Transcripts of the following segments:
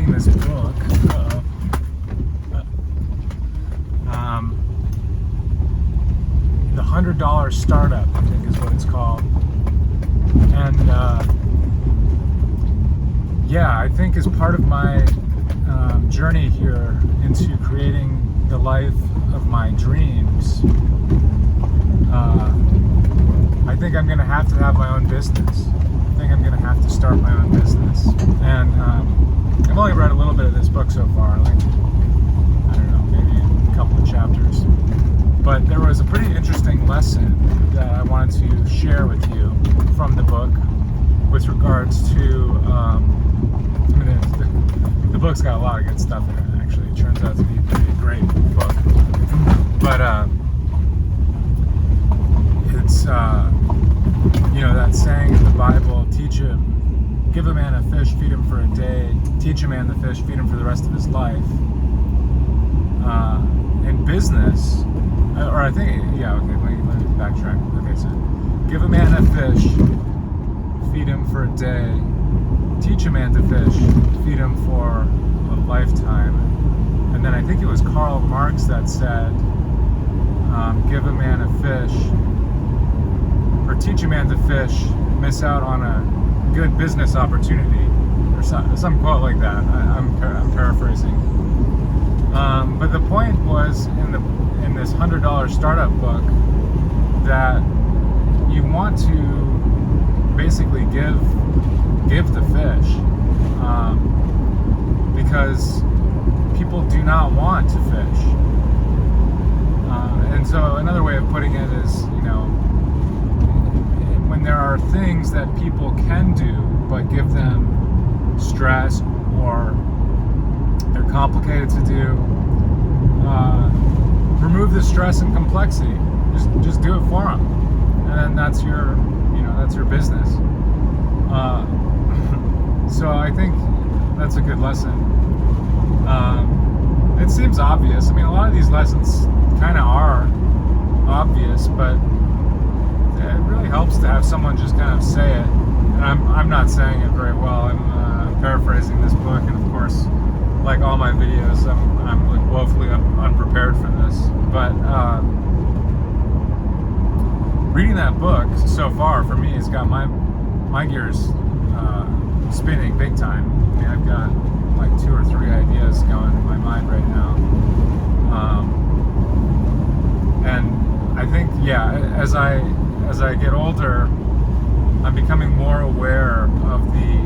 reading this book. The $100 Startup, I think is what it's called. And yeah, I think as part of my journey here into creating the life of my dreams, I think I'm going to have my own business. I think I'm going to have to start my own business. And I've only read a little bit of this book so far, like, I don't know, maybe a couple of chapters. But there was a pretty interesting lesson that I wanted to share with you from the book with regards to, the book's got a lot of good stuff in it, actually. It turns out to be a pretty great book. But it's, that saying in the Bible, give a man a fish, feed him for a day, teach a man the fish, feed him for the rest of his life. In business, or I think, let me backtrack. Okay, so give a man a fish, feed him for a day, teach a man to fish, feed him for a lifetime. And then I think it was Karl Marx that said, give a man a fish, or teach a man to fish, miss out on a good business opportunity, or some quote like that. I'm paraphrasing. But the point was in this $100 Startup book that you want to basically give the fish, because people do not want to fish. And so another way of putting it is, when there are things that people can do but give them stress or they're complicated to do, remove the stress and complexity. Just do it for them, and then that's your business. So I think that's a good lesson. It seems obvious. I mean, a lot of these lessons kind of are obvious, but it really helps to have someone just kind of say it. And I'm not saying it very well. I'm paraphrasing this book, and of course, like all my videos, I'm like woefully unprepared for this. But reading that book so far for me has got my gears spinning big time. I mean, I've got like 2 or 3 ideas going in my mind right now. And I think, as I get older, I'm becoming more aware of the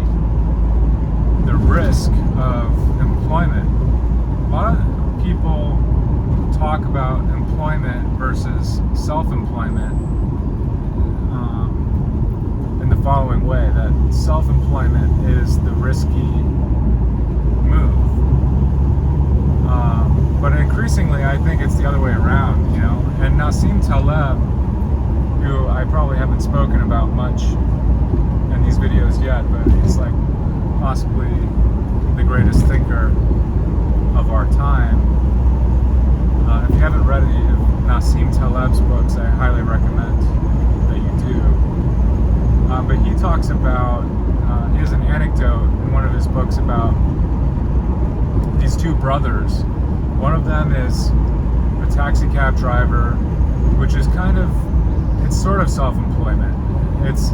risk of employment. A lot of people talk about employment versus self-employment in the following way, that self-employment is the risky move. But increasingly, I think it's the other way around, And Nassim Taleb, who I probably haven't spoken about much in these videos yet, but he's like possibly the greatest thinker of our time. If you haven't read any of Nassim Taleb's books, I highly recommend that you do. But he talks about, he has an anecdote in one of his books about these 2 brothers. One of them is a taxi cab driver, which is it's sort of self-employment. It's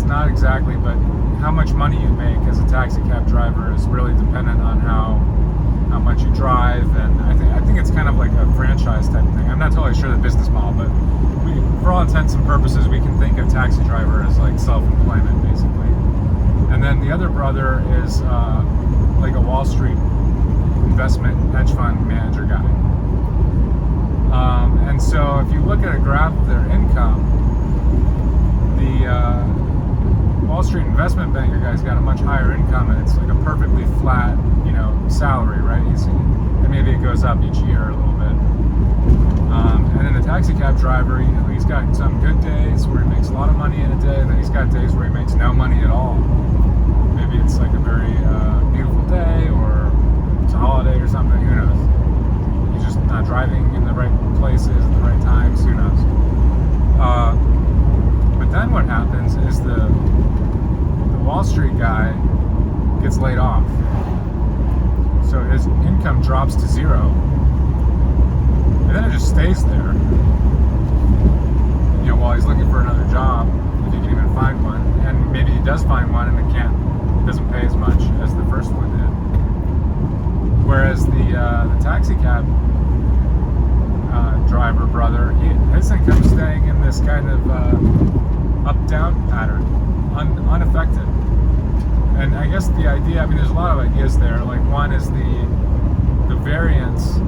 not exactly, but how much money you make as a taxi cab driver is really dependent on how much you drive, and I think it's kind of like a franchise type of thing. I'm not totally sure the business model, but for all intents and purposes, we can think of taxi driver as like self-employment, basically. And then the other brother is like a Wall Street investment hedge fund manager guy. And so if you look at a graph of their income, the Wall Street investment banker guy's got a much higher income, and it's like a perfectly flat, salary, right? And maybe it goes up each year a little bit. And then the taxi cab driver, he's got some good days where he makes a lot of money in a day, and then he's got days where he makes no money at all. Maybe it's like a very beautiful day, or it's a holiday or something, who knows? He's just not driving in the right places at the right times, who knows? But then what happens is the Wall Street guy gets laid off. drops to zero, and then it just stays there. You know, while he's looking for another job, if he can even find one, and maybe he does find one, and it doesn't pay as much as the first one did. Whereas the taxi cab driver brother, his income's staying in this kind of up-down pattern, unaffected. And I guess the idea, I mean, there's a lot of ideas there. Like, one is the variance,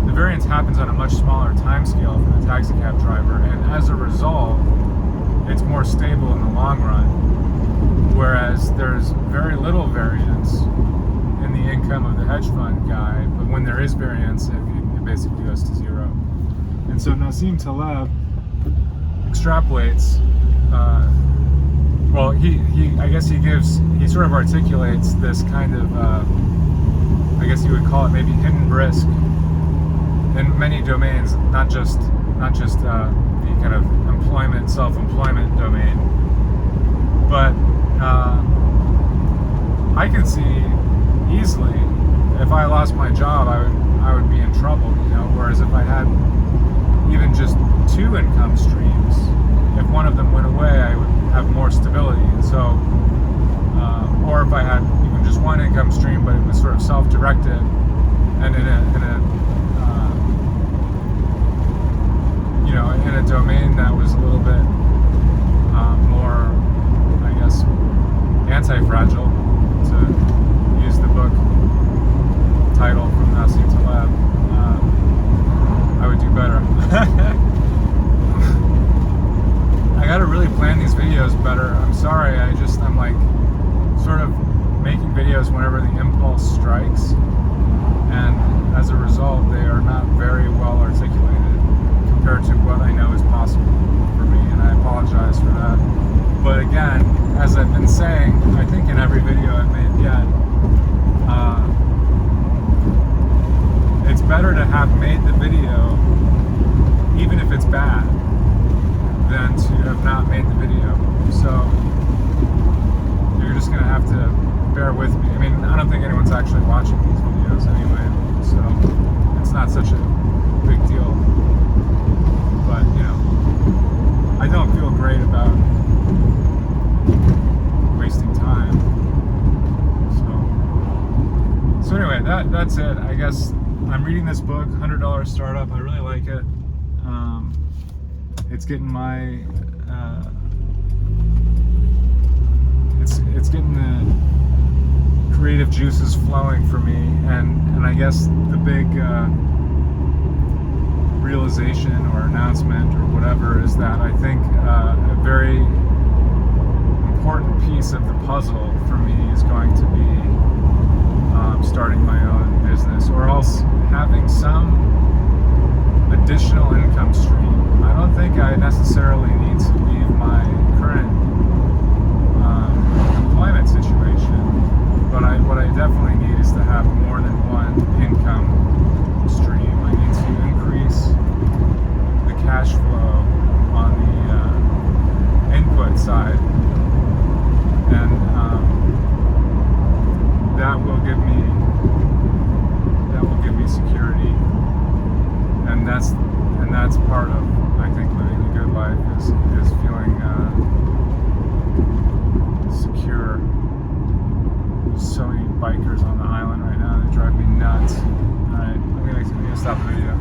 the variance happens on a much smaller time scale for the taxi cab driver, and as a result, it's more stable in the long run. Whereas there's very little variance in the income of the hedge fund guy, but when there is variance, it basically goes to zero. And so Nassim Taleb extrapolates. Well, I guess he sort of articulates this kind of, I guess you would call it maybe hidden risk in many domains, not just the kind of self-employment domain, but I can see easily if I lost my job, I would be in trouble, you know. Whereas if I had even just two income streams, if one of them went away, I would have more stability. And so, or if I had even just one income stream, but it was sort of self-directed and in a domain that was a little bit more, I guess, anti-fragile, to use the book title from Nassim Taleb, I would do better. I gotta really plan these videos better. I'm sorry, I'm like sort of making videos whenever the impulse strikes, and as a result, they are not very well articulated compared to what I know is possible for me, and I apologize for that. But again, as I've been saying, I think in every video I've made yet, it's better to have made the video, even if it's bad, than to have not made the video. So you're just gonna have to bear with me. I mean, I don't think anyone's actually watching these videos anyway, so it's not such a big deal. But, you know, I don't feel great about wasting time. So anyway, that's it. I guess I'm reading this book, $100 Startup. I really like it. It's getting my it's getting the creative juices flowing for me, and I guess the big realization or announcement or whatever is that I think a very important piece of the puzzle for me is going to be starting my own business, or else having some additional income stream. I don't think I necessarily need to leave my current employment situation, but what I definitely need is to have more than one income stream. I need to increase the cash flow on the input side, and that will give me security, and that's part of, I think, living a good life is feeling secure. There's so many bikers on the island right now, they drive me nuts. Alright, I'm gonna stop the video.